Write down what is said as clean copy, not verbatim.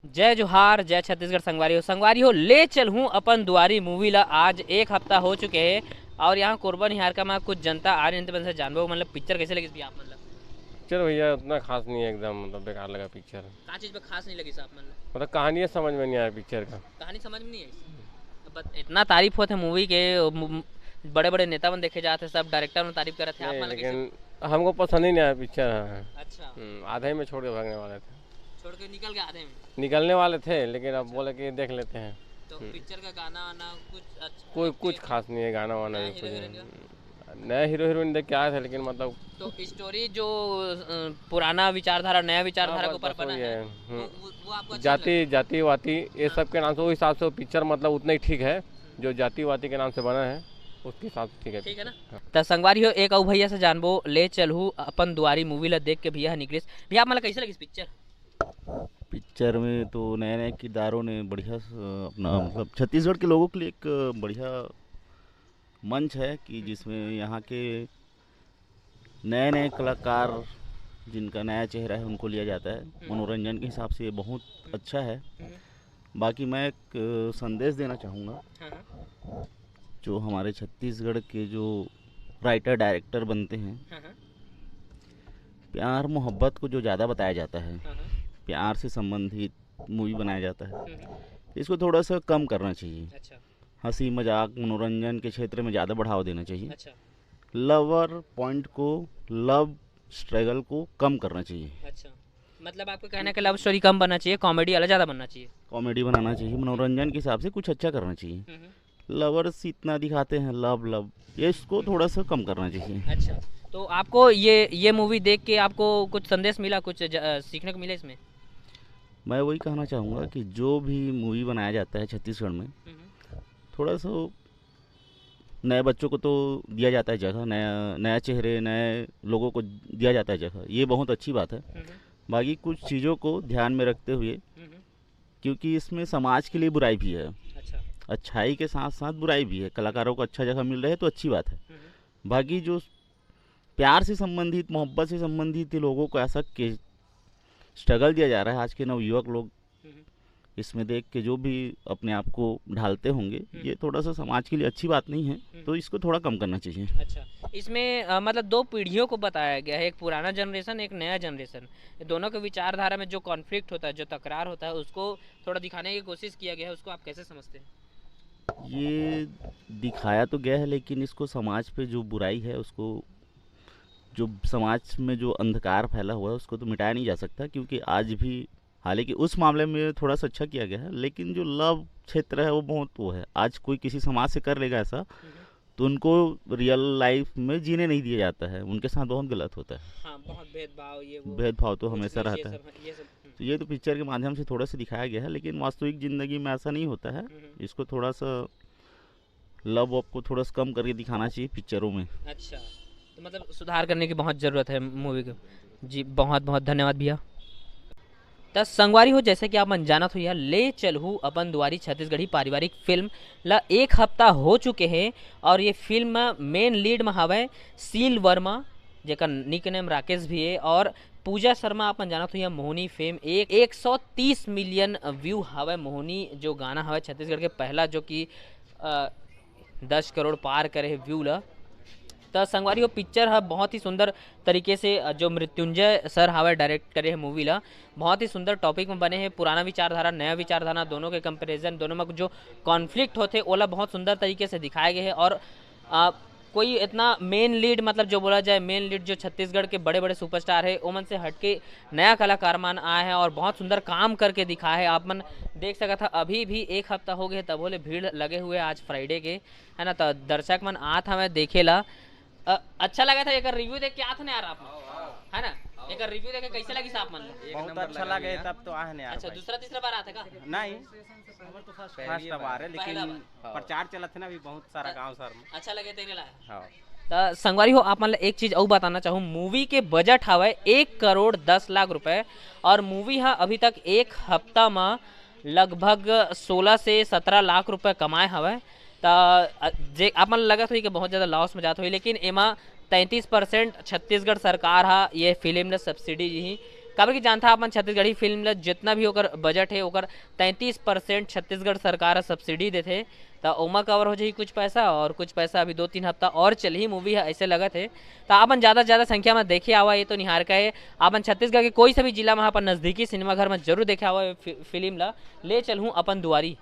जय जोहार जय छत्तीसगढ़। संगवारी हो ले चल हूँ अपन दुआरी मूवी ला आज एक हफ्ता हो चुके हैं। और यहाँ कोरबा निहार का मैं कुछ जनता आ रही है जानबो मतलब पिक्चर कैसे लगी आप मतलब पिक्चर भैया उतना खास नहीं है, एकदम मतलब बेकार लगा पिक्चर। कहाँ चीज़ पे खास नहीं लगी साहब मतलब मतलब कहानी है, समझ में नहीं आया पिक्चर का। कहानी समझ में नहीं आई। बस इतना तारीफ होते मूवी के बड़े बड़े नेता बन देखे जाते सब डायरेक्टर में तारीफ कर रहे थे आप नहीं, मतलब कैसे। लेकिन हमको पसंद ही नहीं आया पिक्चर। हाँ। अच्छा आधे में छोड़ के भागने वाले थे। छोड़ के निकल गए आधे में। निकलने वाले थे, लेकिन अब अच्छा बोले कि देख लेते हैं। तो पिक्चर का गाना वाना कुछ अच्छा कोई कुछ एक्टिंग खास नहीं है, गाना वाना नया भी हीरो कुछ हीरोइन का। नहीं। नया हीरो हीरोइन देख के आए थे, लेकिन मतलब तो स्टोरी जो पुराना विचारधारा नया हाँ विचारधारा के बस ऊपर बस बना वही है है। वो आपको अच्छा नहीं जाति लगा। जाति वाति ये हाँ सब के नाम से, उस हिसाब से वो पिक्चर मतलब उतना ही ठीक है। जो जाति वाति के नाम से बना है उसके हिसाब से ठीक है ठीक है ना। पिक्चर। तो संगवारी हो एक और भैया से जानबो ले चलू अपन दुआरी मूवी ला देख के भैया निकलिस भैया आप मतलब कैसे लगी पिक्चर। पिक्चर में तो नए नए किरदारों ने बढ़िया अपना मतलब छत्तीसगढ़ के लोगों के लिए एक बढ़िया मंच है कि जिसमें यहाँ के नए नए कलाकार जिनका नया चेहरा है उनको लिया जाता है। मनोरंजन के हिसाब से ये बहुत अच्छा है। बाकी मैं एक संदेश देना चाहूँगा हाँ जो हमारे छत्तीसगढ़ के जो राइटर डायरेक्टर बनते हैं। हाँ हाँ प्यार मोहब्बत को जो ज़्यादा बताया जाता है, हाँ प्यार से संबंधित मूवी बनाया जाता है, हाँ इसको थोड़ा सा कम करना चाहिए। अच्छा हंसी मजाक मनोरंजन के क्षेत्र में ज़्यादा बढ़ावा देना चाहिए। अच्छा लवर पॉइंट को, लव स्ट्रगल को कम करना चाहिए। अच्छा मतलब आपका कहना है कि लव स्टोरी कम बनना चाहिए कॉमेडी वाला ज़्यादा बनना चाहिए। कॉमेडी बनाना चाहिए, मनोरंजन के हिसाब से कुछ अच्छा करना चाहिए। लवर्स इतना दिखाते हैं लव लव, ये इसको थोड़ा सा कम करना चाहिए। अच्छा तो आपको ये मूवी देख के आपको कुछ संदेश मिला कुछ सीखने को मिला इसमें। मैं वही कहना चाहूँगा कि जो भी मूवी बनाया जाता है छत्तीसगढ़ में, थोड़ा सा नए बच्चों को तो दिया जाता है जगह, नया नया चेहरे नए लोगों को दिया जाता है जगह, ये बहुत अच्छी बात है। बाकी कुछ चीज़ों को ध्यान में रखते हुए, क्योंकि इसमें समाज के लिए बुराई भी है, अच्छा अच्छाई के साथ साथ बुराई भी है। कलाकारों को अच्छा जगह मिल रहा है तो अच्छी बात है। बाकी जो प्यार से संबंधित मोहब्बत से संबंधित लोगों को ऐसा के स्ट्रगल दिया जा रहा है, आज के नवयुवक लोग इसमें देख के जो भी अपने आप को ढालते होंगे, ये थोड़ा सा समाज के लिए अच्छी बात नहीं है, तो इसको थोड़ा कम करना चाहिए। अच्छा इसमें मतलब दो पीढ़ियों को बताया गया है एक पुराना जनरेशन एक नया जनरेशन। दोनों के विचारधारा में जो कॉन्फ्लिक्ट होता है जो तकरार होता है उसको थोड़ा दिखाने की कोशिश किया गया है। उसको आप कैसे समझते हैं। ये दिखाया तो गया है, लेकिन इसको समाज पे जो बुराई है उसको, जो समाज में जो अंधकार फैला हुआ है उसको तो मिटाया नहीं जा सकता। क्योंकि आज भी, हालांकि उस मामले में थोड़ा सा अच्छा किया गया है, लेकिन जो लव क्षेत्र है वो बहुत वो है। आज कोई किसी समाज से कर लेगा ऐसा तो उनको रियल लाइफ में जीने नहीं दिया जाता है, उनके साथ बहुत गलत होता है। हाँ बहुत भेदभाव ये वो भेदभाव तो ऊंच हमेशा नीच रहता है। ये सब तो ये तो पिक्चर के माध्यम से थोड़ा सा दिखाया गया है, लेकिन वास्तविक ज़िंदगी में ऐसा नहीं होता है। इसको थोड़ा सा लव वव को थोड़ा सा कम करके दिखाना चाहिए पिक्चरों में। अच्छा तो मतलब सुधार करने की बहुत ज़रूरत है मूवी को। जी बहुत बहुत धन्यवाद भैया। त संगवारी हो जैसे कि आप मन जानत हो यह ले चलहू अपन दुआरी छत्तीसगढ़ी पारिवारिक फिल्म ला एक हफ्ता हो चुके हैं। और ये फिल्म मेन लीड में हवै सील वर्मा जेकर निक नेम राकेश भी है और पूजा शर्मा अपन जानत हो यह मोहनी फेम एक 130 मिलियन व्यू हवै। मोहनी जो गाना हवै छत्तीसगढ़ के पहला जो कि 10 करोड़ पार करे है व्यू ला। तो संगवारी हो पिक्चर है बहुत ही सुंदर तरीके से जो मृत्युंजय सर हावे डायरेक्ट करे है मूवी ला। बहुत ही सुंदर टॉपिक में बने हैं पुराना विचारधारा नया विचारधारा दोनों के कंपैरिजन दोनों में जो कॉन्फ्लिक्ट होते ओला बहुत सुंदर तरीके से दिखाए गए हैं। और कोई इतना मेन लीड मतलब जो बोला जाए मेन लीड जो छत्तीसगढ़ के बड़े बड़े सुपरस्टार है ओमन से हटके नया कलाकार मान आए हैं और बहुत सुंदर काम करके दिखाया है। आप मन देख सका था अभी भी एक हफ्ता हो गए तब बोले भीड़ लगे हुए आज फ्राइडे के है ना। तो दर्शक मन आत हमें देखे ला अच्छा लगा था। एक रिव्यू देख के आते ना यार आप है ना। एक रिव्यू देख के कैसे लगी साहब मन बहुत अच्छा लगे तब तो आए यार। अच्छा दूसरा तीसरा बार आता का नहीं फर्स्ट बार है, लेकिन प्रचार चलत है ना अभी बहुत सारा गांव शहर में। अच्छा लगे तेरे ला। हाँ तो संगवारी हो आप मतलब एक चीज़ और बताना चाहूँ मूवी के बजट हवा 1 करोड़ 10 लाख रुपए और मूवी है अभी तक एक हफ्ता में लगभग 16 से 17 लाख रुपए कमाए हवा। तो जे आप मन लगत हुई कि बहुत ज़्यादा लॉस में जात हुई, लेकिन एमा 33% छत्तीसगढ़ सरकार हा ये फिल्म ने सब्सिडी ही काबर की जानता अपन छत्तीसगढ़ी फिल्म ला जितना भी ओकर बजट है ओकर 33% छत्तीसगढ़ सरकार सब्सिडी देथे, तो ओमा कवर हो जाही कुछ पैसा, और कुछ पैसा अभी 2-3 हफ्ता और चलही मूवी है ऐसे लगत है। तो अपन ज़्यादा से ज़्यादा संख्या में देखे आवा, ये तो निहार का है। अपन छत्तीसगढ़ के कोई सा भी जिला में अपन नज़दीकी सिनेमा घर में जरूर देखे आवा फिल्म ला ले चलूँ अपन दुआरी।